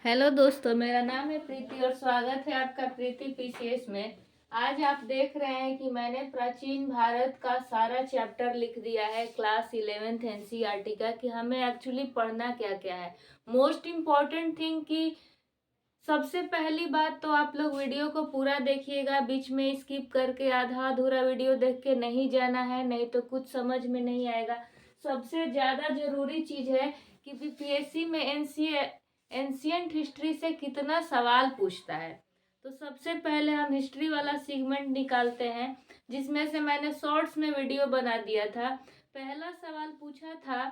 Hello दोस्तों, मेरा नाम है प्रीति और स्वागत है आपका प्रीति पीसीएस में। आज आप देख रहे हैं कि मैंने प्राचीन भारत का सारा चैप्टर लिख दिया है क्लास 11th एनसीईआरटी का कि हमें एक्चुअली पढ़ना क्या क्या है। मोस्ट इम्पॉर्टेंट थिंग कि सबसे पहली बात तो आप लोग वीडियो को पूरा देखिएगा, बीच में स्किप करके आधा अधूरा वीडियो देख के नहीं जाना है, नहीं तो कुछ समझ में नहीं आएगा। सबसे ज़्यादा जरूरी चीज़ है कि बीपीएससी में एंशियंट हिस्ट्री से कितना सवाल पूछता है। तो सबसे पहले हम हिस्ट्री वाला सेगमेंट निकालते हैं, जिसमें से मैंने शॉर्ट्स में वीडियो बना दिया था। पहला सवाल पूछा था,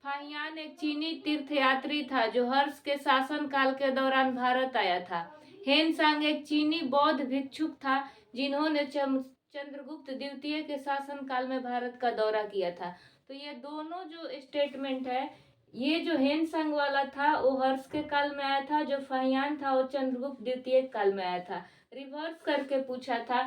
फाहियान एक चीनी तीर्थयात्री था जो हर्ष के शासन काल के दौरान भारत आया था। हेनसांग एक चीनी बौद्ध भिक्षुक था जिन्होंने चंद्रगुप्त द्वितीय के शासन काल में भारत का दौरा किया था। तो ये दोनों जो स्टेटमेंट है, ये जो हेनसांग वाला था वो हर्ष के काल में आया था, जो फाहियान था वो चंद्रगुप्त द्वितीय काल में आया था। रिवर्स करके पूछा था।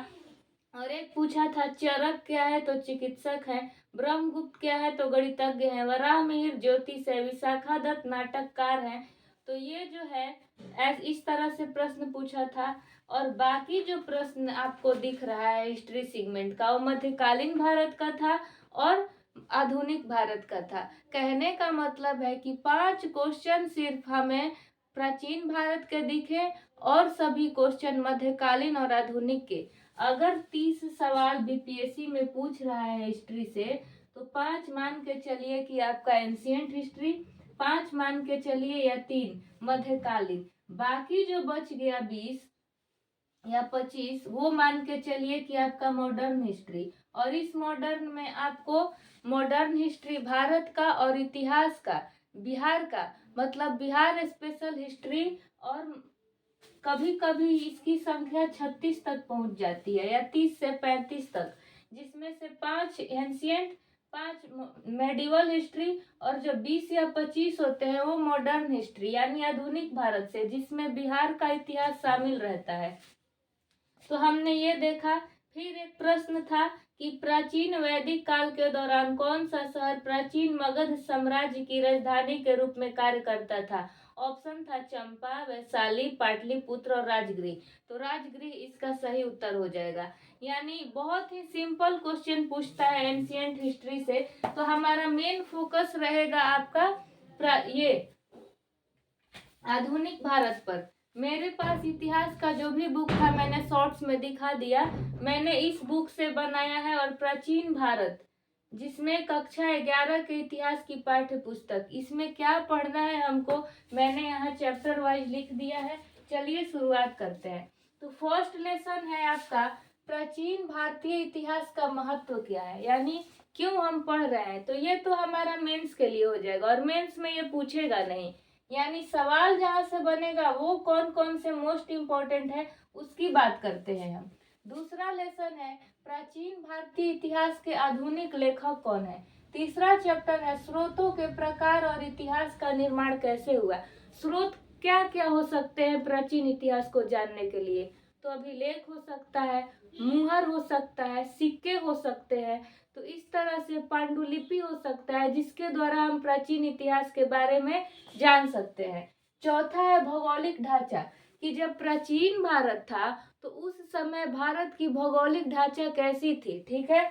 और एक पूछा था, चरक क्या है तो चिकित्सक है, ब्रह्मगुप्त क्या है तो गणितज्ञ है, वराहमिहिर ज्योतिष है, विशाखादत्त नाटककार है। तो ये जो है इस तरह से प्रश्न पूछा था। और बाकी जो प्रश्न आपको दिख रहा है हिस्ट्री सेगमेंट का, वो मध्यकालीन भारत का था और आधुनिक भारत का था। कहने का मतलब है कि 5 क्वेश्चन सिर्फ हमें प्राचीन भारत के दिखे और सभी क्वेश्चन मध्यकालीन और आधुनिक के। अगर 30 सवाल बीपीएससी में पूछ रहा है हिस्ट्री से, तो 5 मान के चलिए कि आपका एंशियंट हिस्ट्री, 5 मान के चलिए या 3 मध्यकालीन, बाकी जो बच गया 20 या 25 वो मान के चलिए कि आपका मॉडर्न हिस्ट्री। और इस मॉडर्न में आपको मॉडर्न हिस्ट्री भारत का और इतिहास का बिहार का, मतलब बिहार स्पेशल हिस्ट्री, और कभी कभी इसकी संख्या 36 तक पहुंच जाती है या 30 से 35 तक, जिसमें से 5 एंशियंट, 5 मेडिवल हिस्ट्री और जो 20 या 25 होते हैं वो मॉडर्न हिस्ट्री यानी आधुनिक भारत से, जिसमें बिहार का इतिहास शामिल रहता है। तो हमने ये देखा। फिर एक प्रश्न था कि प्राचीन वैदिक काल के दौरान कौन सा शहर प्राचीन मगध साम्राज्य की राजधानी के रूप में कार्य करता था। ऑप्शन था चंपा, वैशाली, पाटलिपुत्र और राजगृह। तो राजगृह इसका सही उत्तर हो जाएगा। यानी बहुत ही सिंपल क्वेश्चन पूछता है एंशियंट हिस्ट्री से। तो हमारा मेन फोकस रहेगा आपका ये आधुनिक भारत पर। मेरे पास इतिहास का जो भी बुक था मैंने शॉर्ट्स में दिखा दिया। मैंने इस बुक से बनाया है और प्राचीन भारत, जिसमें कक्षा 11 के इतिहास की पाठ्य पुस्तक, इसमें क्या पढ़ना है हमको मैंने यहाँ चैप्टर वाइज लिख दिया है। चलिए शुरुआत करते हैं। तो फर्स्ट लेसन है आपका, प्राचीन भारतीय इतिहास का महत्व क्या है, यानी क्यों हम पढ़ रहे हैं। तो ये तो हमारा मेंस के लिए हो जाएगा और मेंस में ये पूछेगा नहीं, यानी सवाल जहां से बनेगा वो कौन कौन से मोस्ट इम्पोर्टेंट है उसकी बात करते हैं हम। दूसरा लेसन है, प्राचीन भारतीय इतिहास के आधुनिक लेखक कौन है। तीसरा चैप्टर है, स्रोतों के प्रकार और इतिहास का निर्माण कैसे हुआ। स्रोत क्या क्या हो सकते हैं प्राचीन इतिहास को जानने के लिए। तो अभिलेख हो सकता है, मुहर हो सकता है, सिक्के हो सकते हैं। तो इस तरह से पांडुलिपि हो सकता है जिसके द्वारा हम प्राचीन इतिहास के बारे में जान सकते हैं। चौथा है भौगोलिक ढांचा, कि जब प्राचीन भारत था तो उस समय भारत की भौगोलिक ढांचा कैसी थी। ठीक है।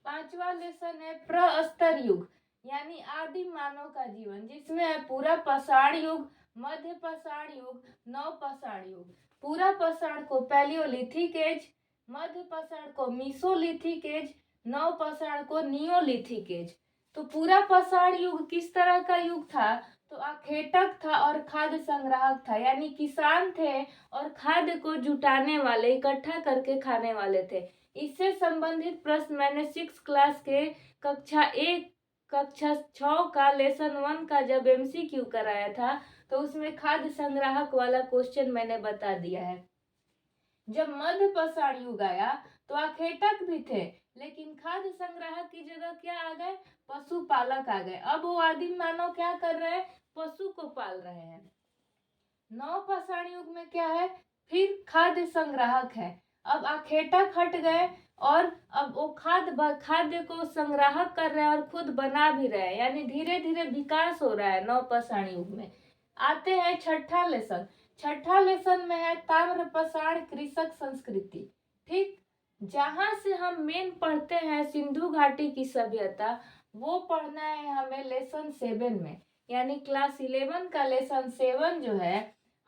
पांचवा लेसन है प्रस्तर युग, यानी आदिम मानव का जीवन, जिसमें है पूरा पाषाण युग, मध्य पाषाण युग, नव पाषाण युग। पूरा पाषाण को पैलियोलिथिक एज, मध्य पाषाण को मीसोलिथिक एज, नव पाषाण को नियोलिथिक एज। तो पूरा पाषाण युग किस तरह का युग था। तो आखेटक था और खाद्य संग्राहक था, यानी किसान थे और खाद्य को जुटाने वाले, इकट्ठा करके खाने वाले थे। इससे संबंधित प्रश्न मैंने 6 क्लास के कक्षा 1 कक्षा 6 का लेसन 1 का जब एमसीक्यू कराया था तो उसमें खाद्य संग्राहक वाला क्वेश्चन मैंने बता दिया है। जब मध्य पाषाण युग आया तो आखेटक भी थे, लेकिन खाद्य संग्राहक की जगह क्या आ गए, पशुपालक आ गए। अब वो आदिम मानव क्या कर रहे हैं, पशु को पाल रहे हैं। नव पाषाण युग में क्या है, फिर खाद्य संग्राहक है। अब आखेटक हट गए और अब वो खाद्य को संग्राहक कर रहे हैं और खुद बना भी रहे हैं, यानी धीरे धीरे विकास हो रहा है नव पाषाण युग में। आते हैं छठा लेसन। छठा लेसन में है ताम्रपाषाण कृषक संस्कृति। ठीक, जहां से हम मेन पढ़ते हैं सिंधु घाटी की सभ्यता, वो पढ़ना है हमें लेसन 7 में, यानी क्लास 11 का लेसन 7 जो है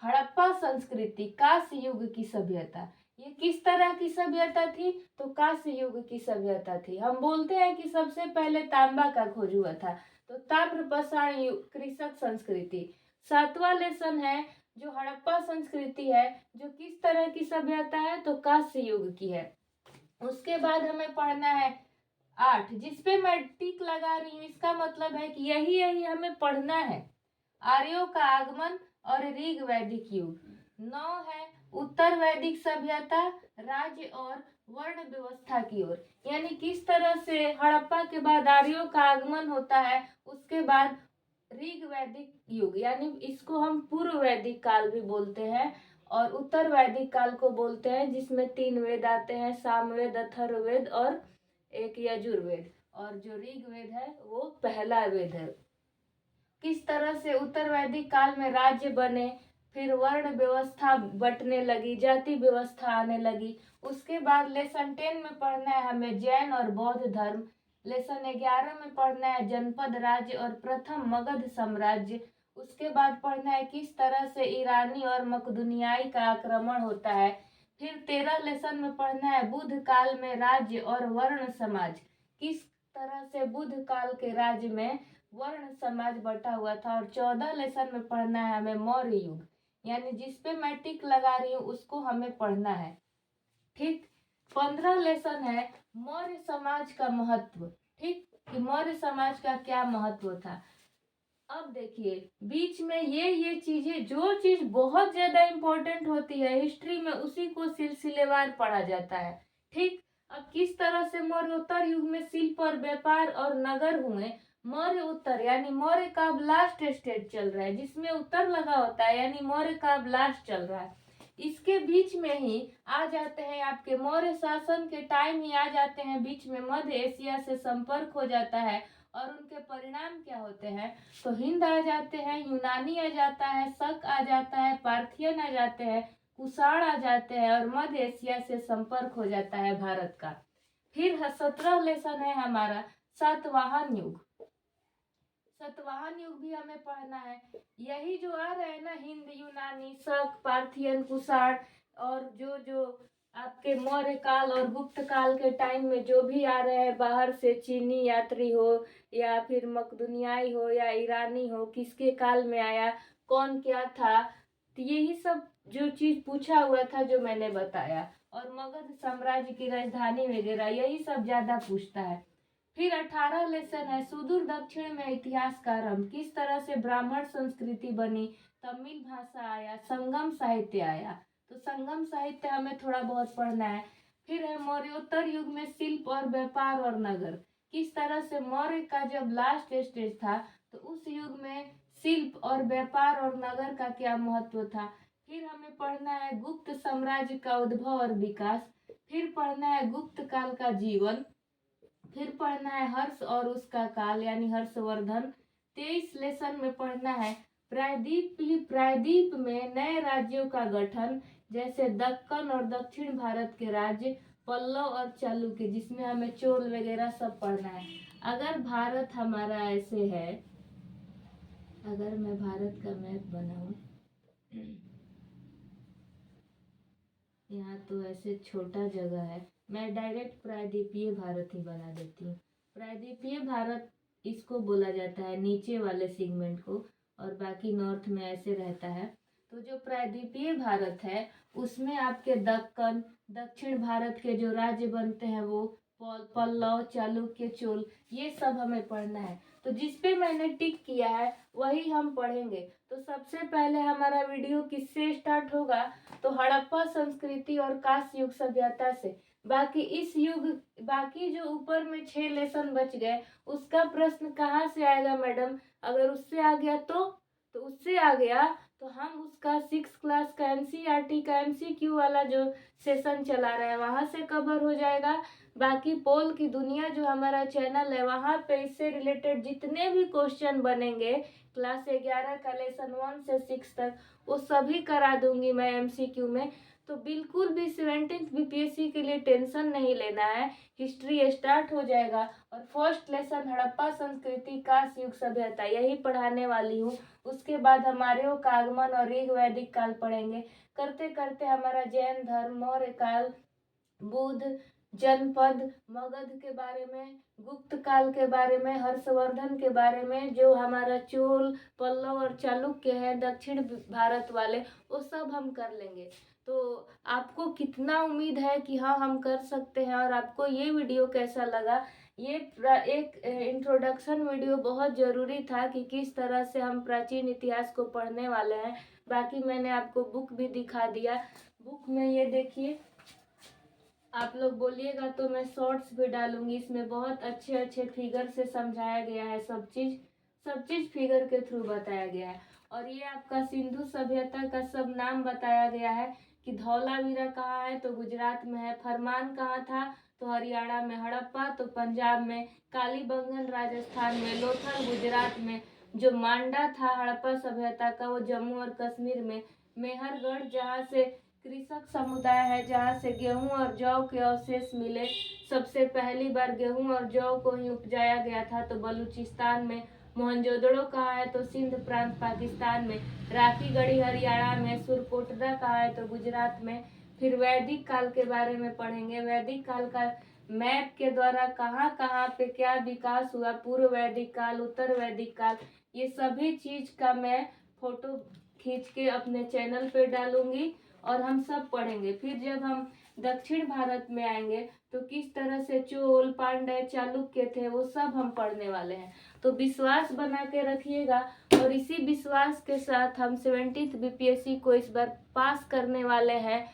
हड़प्पा संस्कृति, कांस्य युग की सभ्यता। ये किस तरह की सभ्यता थी? तो कांस्य युग की सभ्यता थी। हम बोलते हैं कि सबसे पहले तांबा का खोज हुआ था, तो ताम्रपाषाण युग कृषक संस्कृति। 7वां लेसन है जो हड़प्पा संस्कृति है, जो किस तरह की सभ्यता है? तो कांस्य युग की है। उसके बाद हमें पढ़ना है 8, जिसपे मैं टिक लगा रही हूँ, इसका मतलब है कि यही यही हमें पढ़ना है। आर्यों का आगमन और ऋग वैदिक युग। 9 है उत्तर वैदिक सभ्यता, राज्य और वर्ण व्यवस्था की ओर, यानी किस तरह से हड़प्पा के बाद आर्यों का आगमन होता है, उसके बाद ऋग वैदिक युग, यानी इसको हम पूर्व वैदिक काल भी बोलते हैं और उत्तर वैदिक काल को बोलते हैं, जिसमें 3 वेद आते हैं, सामवेद, अथर्ववेद और एक यजुर्वेद, और जो ऋग वेद है वो पहला वेद है। किस तरह से उत्तर वैदिक काल में राज्य बने, फिर वर्ण व्यवस्था बंटने लगी, जाति व्यवस्था आने लगी। उसके बाद लेसन 10 में पढ़ना है हमें जैन और बौद्ध धर्म। लेसन 11 में पढ़ना है जनपद राज्य और प्रथम मगध साम्राज्य। उसके बाद पढ़ना है किस तरह से ईरानी और मकदुनियाई का आक्रमण होता है। फिर 13 लेसन में पढ़ना है बुद्ध काल में राज्य और वर्ण समाज, किस तरह से बुद्ध काल के राज्य में वर्ण समाज बटा हुआ था। और 14 लेसन में पढ़ना है हमें मौर्य युग, यानी जिसपे मैं टिक लगा रही हूँ उसको हमें पढ़ना है। ठीक, 15 लेसन है मौर्य समाज का महत्व। ठीक, कि मौर्य समाज का क्या महत्व था। अब देखिए बीच में ये चीजें, जो चीज बहुत ज्यादा इंपॉर्टेंट होती है हिस्ट्री में, उसी को सिलसिलेवार पढ़ा जाता है। ठीक, अब किस तरह से मौर्योत्तर युग में शिल्प और व्यापार और नगर हुए। मौर्य उत्तर, यानी मौर्य का अब लास्ट स्टेज चल रहा है, जिसमें उत्तर लगा होता है, यानी मौर्य का अब लास्ट चल रहा है। इसके बीच में ही आ जाते हैं आपके मौर्य शासन के टाइम ही आ जाते हैं बीच में मध्य एशिया से संपर्क हो जाता है, और उनके परिणाम क्या होते हैं? तो हिंद आ जाते हैं, यूनानी आ जाता है, शक आ जाता है, पार्थियन आ जाते हैं, कुषाण आ जाते हैं, और मध्य एशिया से संपर्क हो जाता है भारत का। फिर 17 लेसन है हमारा सातवाहन युग। सातवाहन युग भी हमें पढ़ना है। यही जो आ रहे हैं ना, हिंद, यूनानी, शक, पार्थियन, कुषाण, और जो जो आपके मौर्य काल और गुप्त काल के टाइम में जो भी आ रहे हैं बाहर से, चीनी यात्री हो या फिर मकदुनियाई हो या ईरानी हो, किसके काल में आया, कौन क्या था, तो यही सब जो चीज पूछा हुआ था जो मैंने बताया, और मगध साम्राज्य की राजधानी वगैरह, यही सब ज्यादा पूछता है। फिर 18 लेसन है सुदूर दक्षिण में इतिहास का आरंभ, किस तरह से ब्राह्मण संस्कृति बनी, तमिल भाषा आया, संगम साहित्य आया, तो संगम साहित्य हमें थोड़ा बहुत पढ़ना है। फिर है मौर्योत्तर युग में शिल्प और व्यापार और नगर, किस तरह से मौर्य का जब लास्ट स्टेज था तो उस युग में शिल्प और व्यापार और नगर का क्या महत्व था। फिर हमें पढ़ना है गुप्त साम्राज्य का उद्भव और विकास। फिर पढ़ना है गुप्त काल का जीवन। फिर पढ़ना है हर्ष और उसका काल, यानी हर्षवर्धन। 23 लेसन में पढ़ना है प्रायद्वीप। प्रायद्वीप में नए राज्यों का गठन, जैसे दक्कन और दक्षिण भारत के राज्य, पल्लव और चालुक्य, जिसमें हमें चोल वगैरह सब पढ़ना है। अगर भारत हमारा ऐसे है, अगर मैं भारत का मैप बनाऊं, यहाँ तो ऐसे छोटा जगह है, मैं डायरेक्ट प्रायद्वीपीय भारत ही बना देती हूँ। प्रायद्वीपीय भारत इसको बोला जाता है, नीचे वाले सेगमेंट को, और बाकी नॉर्थ में ऐसे रहता है। तो जो प्रायद्वीपीय भारत है उसमें आपके दक्कन, दक्षिण भारत के जो राज्य बनते हैं वो पल्लव, चालुक्य, चोल, ये सब हमें पढ़ना है। तो जिसपे मैंने टिक किया है वही हम पढ़ेंगे। तो सबसे पहले हमारा वीडियो किससे स्टार्ट होगा? तो हड़प्पा संस्कृति और कांस्य युग सभ्यता से। बाकी इस युग, बाकी जो ऊपर में 6 लेसन बच गए उसका प्रश्न कहाँ से आएगा मैडम? अगर उससे आ गया तो उससे आ गया तो हम उसका 6 क्लास का एनसीईआरटी का एमसीक्यू वाला जो सेशन चला रहे हैं वहां से कवर हो जाएगा। बाकी पोल की दुनिया जो हमारा चैनल है वहाँ पे इससे रिलेटेड जितने भी क्वेश्चन बनेंगे क्लास 11 का लेसन 1 से 6 तक वो सभी करा दूंगी मैं एमसीक्यू में। तो बिल्कुल भी 17th बीपीएससी के लिए टेंशन नहीं लेना है। हिस्ट्री स्टार्ट हो जाएगा और फर्स्ट लेसन हड़प्पा संस्कृति कांस्य युग सभ्यता यही पढ़ाने वाली हूँ। उसके बाद हम आर्यों का आगमन और ऋग वैदिक काल पढ़ेंगे। करते करते हमारा जैन धर्म, मौर्य काल, बुद्ध, जनपद, मगध के बारे में, गुप्त काल के बारे में, हर्षवर्धन के बारे में, जो हमारा चोल, पल्लव और चालुक्य है दक्षिण भारत वाले, वो सब हम कर लेंगे। तो आपको कितना उम्मीद है कि हाँ हम कर सकते हैं, और आपको ये वीडियो कैसा लगा? ये एक इंट्रोडक्शन वीडियो बहुत ज़रूरी था कि किस तरह से हम प्राचीन इतिहास को पढ़ने वाले हैं। बाकी मैंने आपको बुक भी दिखा दिया। बुक में ये देखिए, आप लोग बोलिएगा तो मैं शॉर्ट्स भी डालूंगी। इसमें बहुत अच्छे अच्छे फिगर से समझाया गया है, सब चीज़ फिगर के थ्रू बताया गया है। और ये आपका सिंधु सभ्यता का सब नाम बताया गया है कि धौलावीरा कहाँ है तो गुजरात में है, फरमान कहाँ था तो हरियाणा में, हड़प्पा तो पंजाब में, कालीबंगन राजस्थान में, लोथल गुजरात में, जो मांडा था हड़प्पा सभ्यता का वो जम्मू और कश्मीर में, मेहरगढ़ जहाँ से कृषक समुदाय है, जहाँ से गेहूं और जौ के अवशेष मिले, सबसे पहली बार गेहूं और जौ को ही उपजाया गया था तो बलूचिस्तान में, मोहनजोदड़ो कहाँ है तो सिंध प्रांत पाकिस्तान में, राखी गढ़ी हरियाणा में, सुरकोटदा कहाँ है तो गुजरात में। फिर वैदिक काल के बारे में पढ़ेंगे। वैदिक काल का मैप के द्वारा कहाँ कहाँ पे क्या विकास हुआ, पूर्व वैदिक काल, उत्तर वैदिक काल, ये सभी चीज का मैं फोटो खींच के अपने चैनल पे डालूंगी और हम सब पढ़ेंगे। फिर जब हम दक्षिण भारत में आएंगे तो किस तरह से चोल, पांड्य, चालुक्य थे वो सब हम पढ़ने वाले हैं। तो विश्वास बना के रखिएगा, और इसी विश्वास के साथ हम 17th बीपीएससी को इस बार पास करने वाले हैं।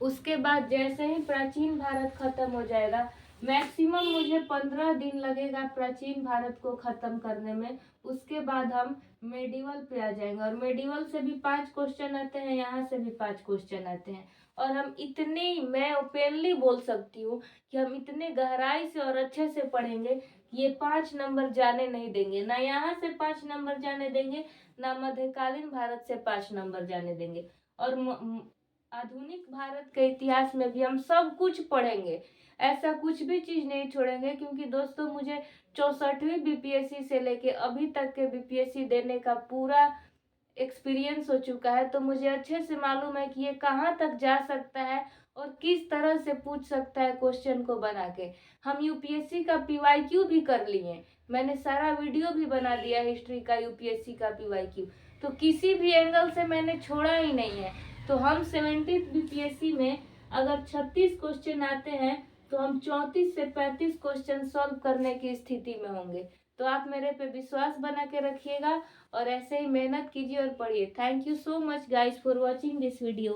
उसके बाद जैसे ही प्राचीन भारत खत्म हो जाएगा, मैक्सिमम मुझे 15 दिन लगेगा प्राचीन भारत को खत्म करने में। उसके बाद हम मेडिवल पे आ जाएंगे, और मेडिवल से भी 5 क्वेश्चन आते हैं, यहाँ से भी 5 क्वेश्चन आते हैं। और हम इतनी, मैं ओपनली बोल सकती हूँ कि हम इतने गहराई से और अच्छे से पढ़ेंगे कि ये 5 नंबर जाने नहीं देंगे, ना यहाँ से 5 नंबर जाने देंगे, ना मध्यकालीन भारत से 5 नंबर जाने देंगे। और आधुनिक भारत के इतिहास में भी हम सब कुछ पढ़ेंगे, ऐसा कुछ भी चीज नहीं छोड़ेंगे। क्योंकि दोस्तों मुझे 64वीं बीपीएससी से लेके अभी तक के बीपीएससी देने का पूरा एक्सपीरियंस हो चुका है, तो मुझे अच्छे से मालूम है कि ये कहाँ तक जा सकता है और किस तरह से पूछ सकता है क्वेश्चन को बना के। हम यूपीएससी का पीवाईक्यू भी कर लिए, मैंने सारा वीडियो भी बना दिया हिस्ट्री का, यूपीएससी का पीवाईक्यू, तो किसी भी एंगल से मैंने छोड़ा ही नहीं है। तो हम 17th बीपीएससी में अगर 36 क्वेश्चन आते हैं तो हम 34 से 35 क्वेश्चन सॉल्व करने की स्थिति में होंगे। तो आप मेरे पे विश्वास बना के रखिएगा और ऐसे ही मेहनत कीजिए और पढ़िए। Thank you so much guys for watching this video.